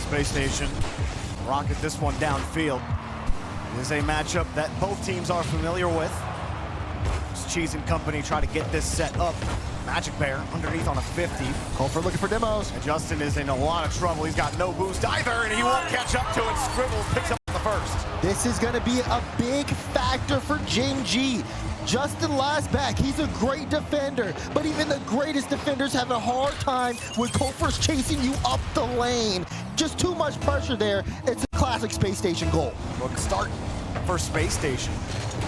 Space Station. Rocket this one downfield. It is a matchup that both teams are familiar with. As Cheese and company try to get this set up. Magic Bear underneath on a 50. Kofor looking for demos. And Justin is in a lot of trouble. He's got no boost either, and he won't catch up to it. Scribbles picks up the first. This is going to be a big factor for Gen.G. Justin last back. He's a great defender, but even the greatest defenders have a hard time when Kofor's chasing you up the lane. Just too much pressure there. It's a classic Space Station goal. Look, start for Space Station.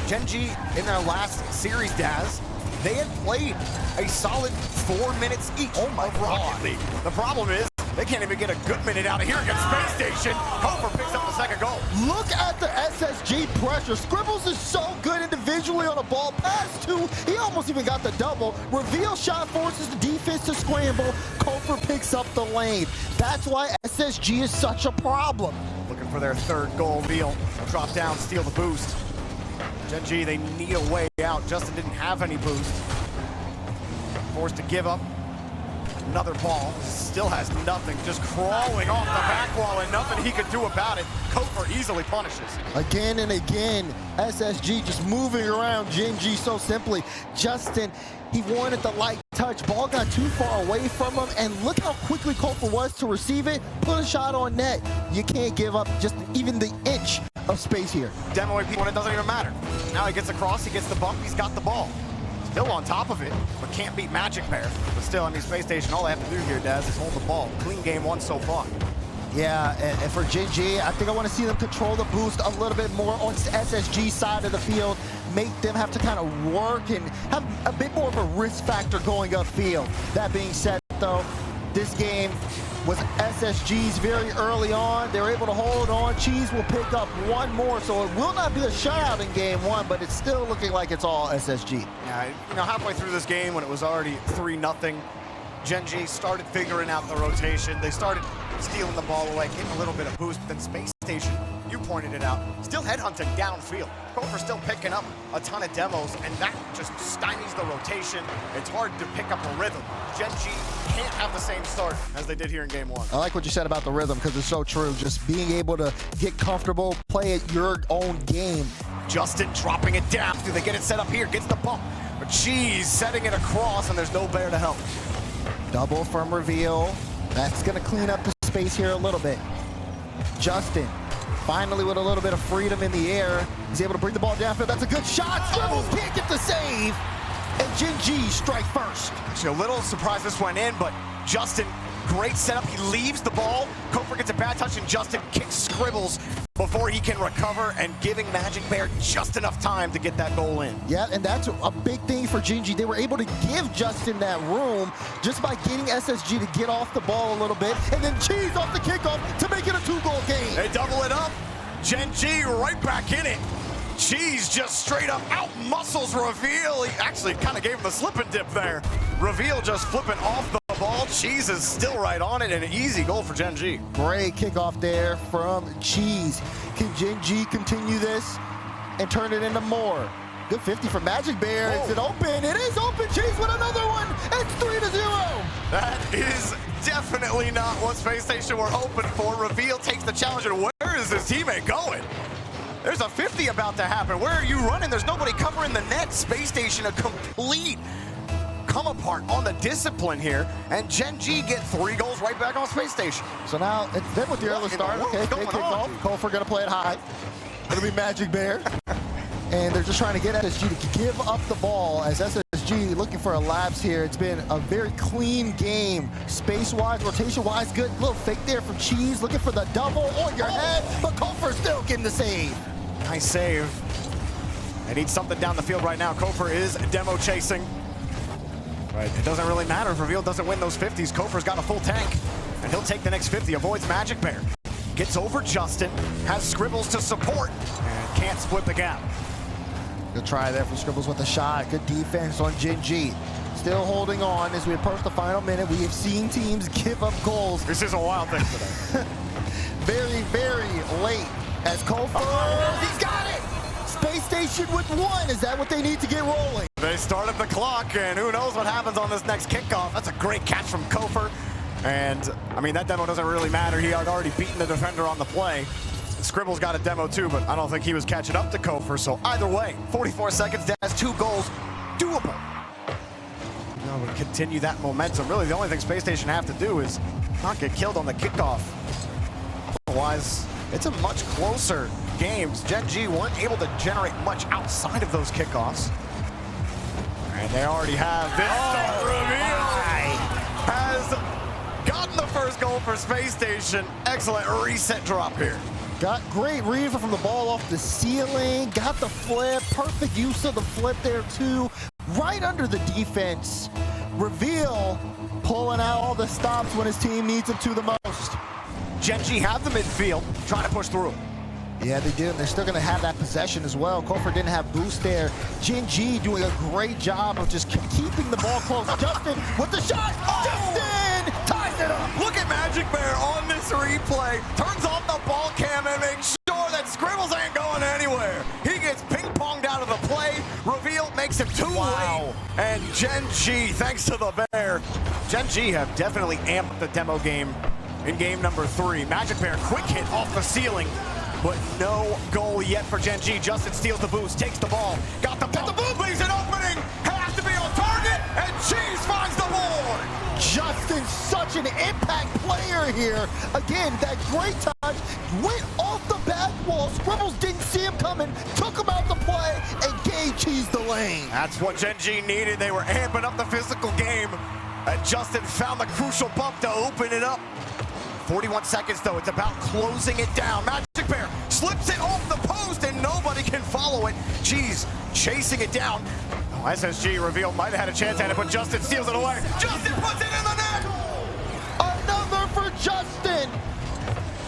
Gen.G in their last series, Daz, they had played a solid 4 minutes each of Rocket League. The problem is, they can't even get a good minute out of here against Space Station. Kofor picks up the second goal. Look at the SSG pressure. Scribbles is so good individually on a ball. Pass two, he almost even got the double. Reveal shot forces the defense to scramble. Kofor picks up the lane. That's why SSG is such a problem. Looking for their third goal. Reveal, drop down, steal the boost. Gen.G, they need a way out. Justin didn't have any boost. Forced to give up. Another ball, still has nothing, just crawling off the back wall and nothing he could do about it. Kofor easily punishes. Again and again, SSG just moving around Gen.G so simply. Justin, he wanted the light touch. Ball got too far away from him, and look how quickly Kofor was to receive it. Put a shot on net. You can't give up just even the inch of space here. Demoing people when it doesn't even matter. Now he gets across, he gets the bump, he's got the ball. Still on top of it, but can't beat Magic Bear. But still, I mean, Space Station, all they have to do here, Daz, is hold the ball. Clean game one so far. Yeah, and for Gen.G, I think I want to see them control the boost a little bit more on SSG side of the field. Make them have to kind of work and have a bit more of a risk factor going upfield. That being said, though, this game was SSG's very early on. They were able to hold on. Cheese will pick up one more, so it will not be a shutout in game one, but it's still looking like it's all SSG. Yeah, you know, halfway through this game when it was already 3-0, Gen.G started figuring out the rotation. They started stealing the ball away, getting a little bit of boost, but then Space Station, you pointed it out, still headhunting downfield. Kofor still picking up a ton of demos, and that just stymies the rotation. It's hard to pick up a rhythm. Gen.G can't have the same start as they did here in game one. I like what you said about the rhythm, because it's so true. Just being able to get comfortable, play at your own game. Justin dropping it down. Do they get it set up here? Gets the bump. But Cheese setting it across, and there's no Bear to help. Double from Reveal. That's going to clean up the space here a little bit. Justin, finally with a little bit of freedom in the air, he's able to bring the ball downfield. That's a good shot. Scribbles can't get the save. And Gen.G strike first. Actually, a little surprised this went in, but Justin, great setup. He leaves the ball. Kofor gets a bad touch, and Justin kicks Scribbles before he can recover, and giving Magic Bear just enough time to get that goal in. Yeah, and that's a big thing for Gen.G. They were able to give Justin that room just by getting SSG to get off the ball a little bit, and then Cheese off the kickoff to make it a 2-goal game. They double it up. Gen.G right back in it. Cheese just straight up out-muscles Reveal. He actually kind of gave him the slip and dip there. Reveal just flipping off the ball. Cheese is still right on it, and an easy goal for Gen.G. Great kickoff there from Cheese. Can Gen.G continue this and turn it into more? Good 50 for Magic Bear. Whoa. Is it open? It is open. Cheese with another one. It's 3-0. That is definitely not what Space Station were hoping for. Reveal takes the challenge, and where is his teammate going? There's a 50 about to happen. Where are you running? There's nobody covering the net. Space Station, a complete come apart on the discipline here, and Gen.G get 3 goals right back on Space Station. So now it's them with the early start. Okay, big kickoff. Kofor gonna play it high. It'll be Magic Bear. And they're just trying to get SSG to give up the ball as SSG looking for a lapse here. It's been a very clean game. Space-wise, rotation-wise, good little fake there from Cheese, looking for the double on your head, but Kofor still getting the save. Nice save. They need something down the field right now. Kofor is demo chasing. Right, it doesn't really matter if Reveal doesn't win those 50s. Kofor's got a full tank, and he'll take the next 50, avoids Magic Bear. Gets over Justin, has Scribbles to support, and can't split the gap. Good try there from Scribbles with a shot. Good defense on Gen.G. Still holding on as we approach the final minute. We have seen teams give up goals. This is a wild thing today. Very, very late as Kofor, he's got it! Space Station with 1. Is that what they need to get rolling? They started the clock, and who knows what happens on this next kickoff. That's a great catch from Kofor. And, I mean, that demo doesn't really matter. He had already beaten the defender on the play. Scribble's got a demo too, but I don't think he was catching up to Kofor. So either way, 44 seconds, that's 2 goals, doable. No, we continue that momentum. Really, the only thing Spacestation have to do is not get killed on the kickoff. Otherwise, it's a much closer game. Gen.G weren't able to generate much outside of those kickoffs. And they already have this reveal. Has gotten the first goal for Spacestation. Excellent reset drop here. Got great read from the ball off the ceiling, got the flip, perfect use of the flip there too, right under the defense. Reveal pulling out all the stops when his team needs him to the most. Gen.G have the midfield, trying to push through. Yeah, they do, and they're still gonna have that possession as well. Kofor didn't have boost there. Gen.G doing a great job of just keeping the ball close. Justin with the shot, Justin ties it up. Look at Magic Bear on this replay, turns off the ball cam and makes sure that Scribbles ain't going anywhere. He gets ping-ponged out of the play, Reveal makes him too late, and Gen.G, thanks to the Bear, Gen.G have definitely amped the demo game in game number 3. Magic Bear, quick hit off the ceiling, but no goal yet for Gen.G. Justin steals the boost, takes the ball, got the boom, leaves an opening, has to be on target, and Cheese finds the board. Justin, such an impact player here. Again, that great touch, went off the back wall. Scribbles didn't see him coming, took him out the play, and gave Cheese the lane. That's what Gen.G needed. They were amping up the physical game. And Justin found the crucial bump to open it up. 41 seconds though, it's about closing it down. Magic Bear slips it off the post and nobody can follow it. Cheese chasing it down. Oh, SSG Reveal might have had a chance at it, but Justin steals it away. Justin puts it in the net! Another for Justin.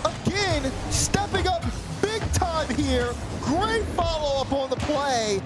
Again, stepping up big time here. Great follow-up on the play.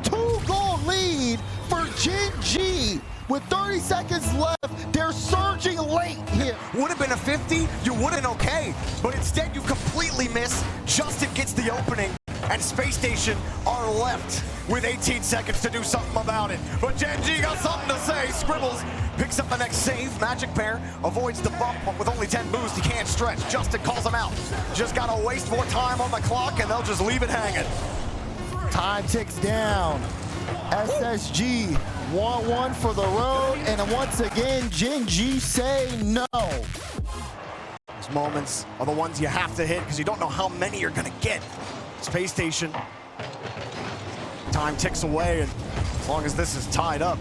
2-goal lead for Gen.G. With 30 seconds left, they're surging late here. Would have been a 50, you would have been okay. But instead, you completely miss. Justin gets the opening, and Spacestation are left with 18 seconds to do something about it. But Gen.G got something to say. Scribbles picks up the next save. Magic Bear avoids the bump, but with only 10 boost, he can't stretch. Justin calls him out. Just gotta waste more time on the clock, and they'll just leave it hanging. Time ticks down. SSG 1-1 for the road, and once again, Gen.G say no. Those moments are the ones you have to hit because you don't know how many you're gonna get. Spacestation, time ticks away, and as long as this is tied up,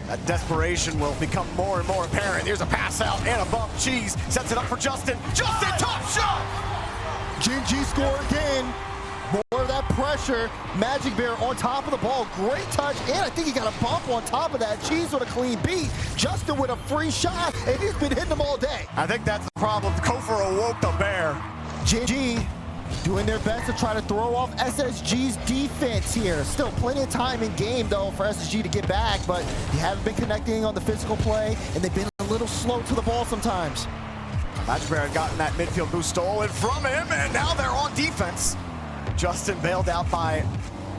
that desperation will become more and more apparent. Here's a pass out and a bump. Cheese sets it up for Justin. Justin, top shot! Gen.G score again. More of that pressure. Magic Bear on top of the ball. Great touch, and I think he got a bump on top of that. Cheese with a clean beat. Justin with a free shot, and he's been hitting them all day. I think that's the problem. Kofor awoke the Bear. Gen.G doing their best to try to throw off SSG's defense here. Still plenty of time in game, though, for SSG to get back, but they haven't been connecting on the physical play, and they've been a little slow to the ball sometimes. Magic Bear had gotten that midfield boost stolen from him, and now they're on defense. Justin bailed out by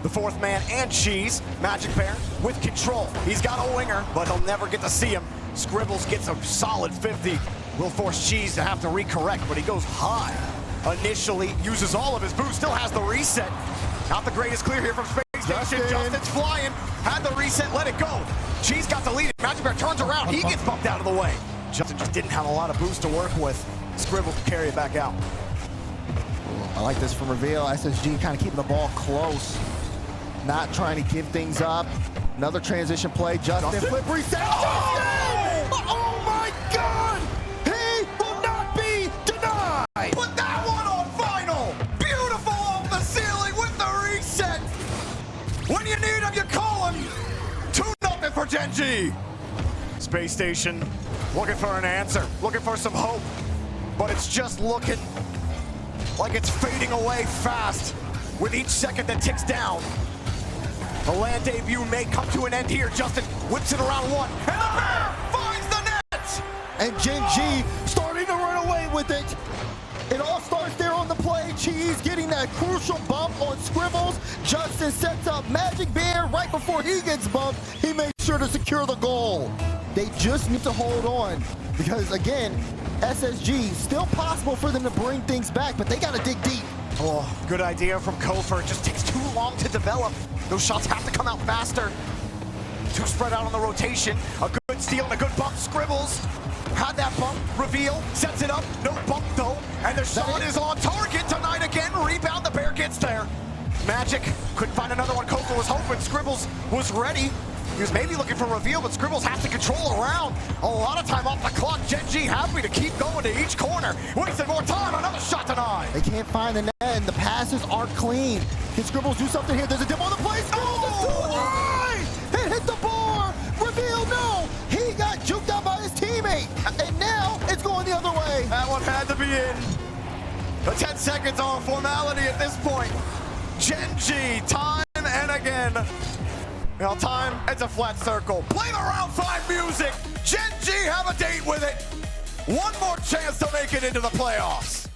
the 4th man and Cheese. Magic Bear with control. He's got a winger, but he'll never get to see him. Scribbles gets a solid 50. Will force Cheese to have to recorrect, but he goes high. Initially, uses all of his boost, still has the reset. Not the greatest clear here from Spacestation. Justin's flying, had the reset, let it go. Cheese got the lead. Magic Bear turns around, he gets bumped out of the way. Justin just didn't have a lot of boost to work with. Scribble to carry it back out. I like this from Reveal. SSG kind of keeping the ball close, not trying to give things up. Another transition play. Justin flip reset. Oh! Oh my God! He will not be denied. Put that one on final. Beautiful off the ceiling with the reset. When you need him, you call him. 2-0 for Gen.G. Spacestation looking for an answer, looking for some hope, but it's just looking like it's fading away fast with each second that ticks down. The land debut may come to an end here. Justin whips it around one, and the Bear finds the net! And Gen.G starting to run away with it. It all starts there on the play. Cheese getting that crucial bump on Scribbles. Justin sets up Magic Bear right before he gets bumped. He makes sure to secure the goal. They just need to hold on because, again, SSG, still possible for them to bring things back, but they got to dig deep. Oh, good idea from Kofor. It just takes too long to develop. Those shots have to come out faster. Too spread out on the rotation. A good steal and a good bump. Scribbles had that bump. Reveal, sets it up. No bump though. And the shot is on target tonight again. Rebound, the Bear gets there. Magic couldn't find another one. Kofor was hoping. Scribbles was ready. He was maybe looking for reveal, but Scribbles has to control around. A lot of time off the clock. Gen.G happy to keep going to each corner. Wasting more time. Another shot denied. They can't find the net, and the passes are clean. Can Scribbles do something here? There's a dip on the play. Scribbles is too high! It hit the bar. Reveal, no. He got juked out by his teammate, and now it's going the other way. That one had to be in. The 10 seconds are a formality at this point. Gen.G, time and again. Now time, it's a flat circle. Play the round 5 music. Gen.G have a date with it. One more chance to make it into the playoffs.